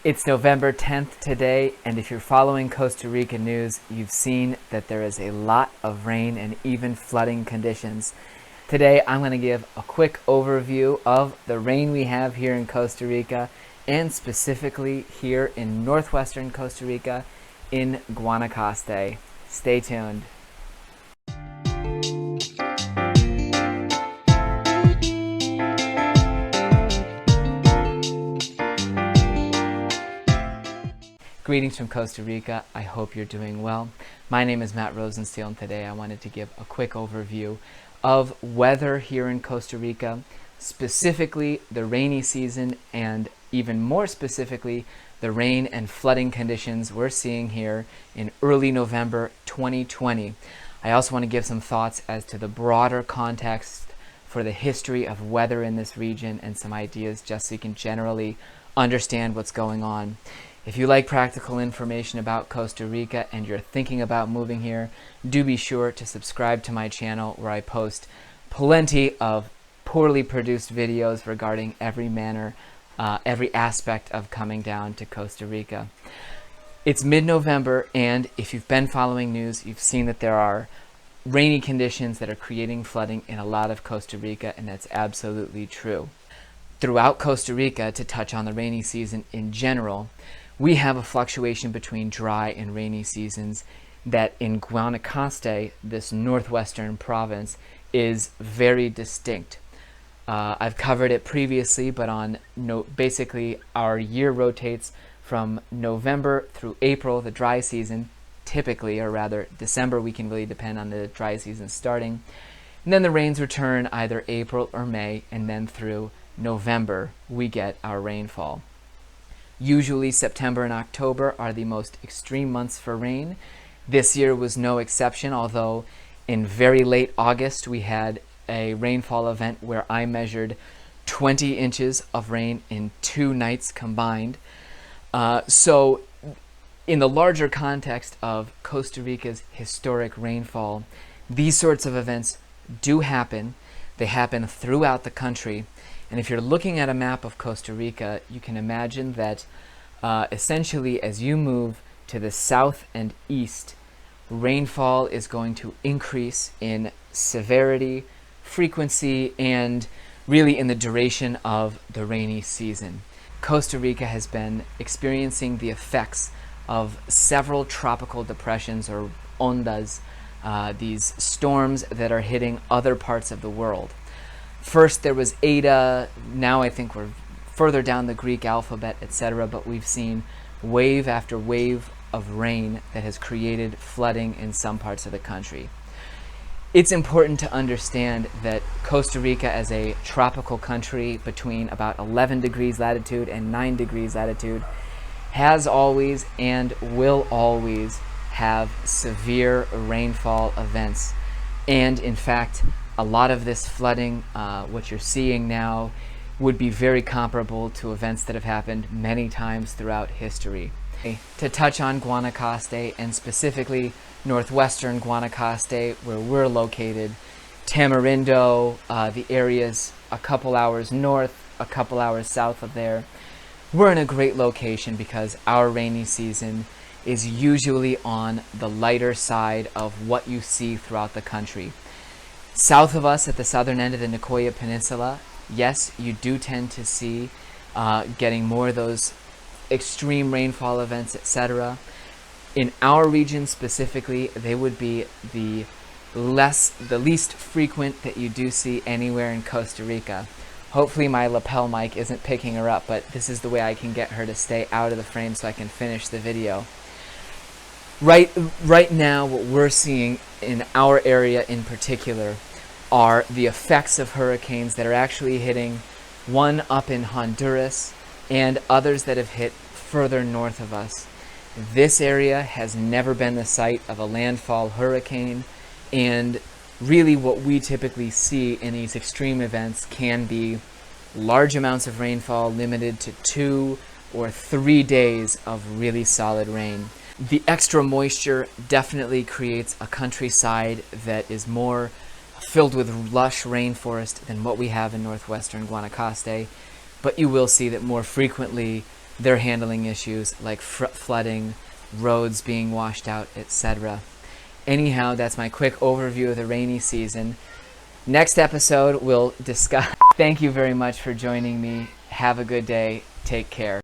It's November 10th today, and if you're following Costa Rica news, you've seen that there is a lot of rain and even flooding conditions. Today, I'm going to give a quick overview of the rain we have here in Costa Rica, and specifically here in northwestern Costa Rica in Guanacaste. Stay tuned. Greetings from Costa Rica. I hope you're doing well. My name is Matt Rosensteel, and today I wanted to give a quick overview of weather here in Costa Rica, specifically the rainy season, and even more specifically, the rain and flooding conditions we're seeing here in early November 2020. I also want to give some thoughts as to the broader context for the history of weather in this region and some ideas just so you can generally understand what's going on. If you like practical information about Costa Rica and you're thinking about moving here, do be sure to subscribe to my channel where I post plenty of poorly produced videos regarding every aspect of coming down to Costa Rica. It's mid-November, and if you've been following news, you've seen that there are rainy conditions that are creating flooding in a lot of Costa Rica, and that's absolutely true. Throughout Costa Rica, to touch on the rainy season in general, we have a fluctuation between dry and rainy seasons that in Guanacaste, this northwestern province, is very distinct. I've covered it previously, but basically our year rotates from November through April, the dry season, typically, or rather December, we can really depend on the dry season starting. And then the rains return either April or May, and then through November, we get our rainfall. Usually September and October are the most extreme months for rain. This year was no exception, although in very late August we had a rainfall event where I measured 20 inches of rain in 2 nights combined. So in the larger context of Costa Rica's historic rainfall, these sorts of events do happen. They happen throughout the country. And if you're looking at a map of Costa Rica, you can imagine that essentially as you move to the south and east, rainfall is going to increase in severity, frequency, and really in the duration of the rainy season. Costa Rica has been experiencing the effects of several tropical depressions or ondas, these storms that are hitting other parts of the world. First there was Eta, now I think we're further down the Greek alphabet, etc., but we've seen wave after wave of rain that has created flooding in some parts of the country. It's important to understand that Costa Rica, as a tropical country between about 11 degrees latitude and 9 degrees latitude, has always and will always have severe rainfall events. And in fact, a lot of this flooding, what you're seeing now, would be very comparable to events that have happened many times throughout history. To touch on Guanacaste, and specifically northwestern Guanacaste, where we're located, Tamarindo, the areas a couple hours north, a couple hours south of there, we're in a great location because our rainy season is usually on the lighter side of what you see throughout the country. South of us, at the southern end of the Nicoya Peninsula, yes, you do tend to see getting more of those extreme rainfall events, etc. In our region specifically, they would be the least frequent that you do see anywhere in Costa Rica. Hopefully my lapel mic isn't picking her up, but this is the way I can get her to stay out of the frame so I can finish the video. Right now, what we're seeing in our area in particular are the effects of hurricanes that are actually hitting, one up in Honduras and others that have hit further north of us. This area has never been the site of a landfall hurricane, and really what we typically see in these extreme events can be large amounts of rainfall limited to 2 or 3 days of really solid rain. The extra moisture definitely creates a countryside that is more filled with lush rainforest than what we have in northwestern Guanacaste, but you will see that more frequently they're handling issues like flooding, roads being washed out, etc. Anyhow, that's my quick overview of the rainy season. Next episode, we'll discuss. Thank you very much for joining me. Have a good day. Take care.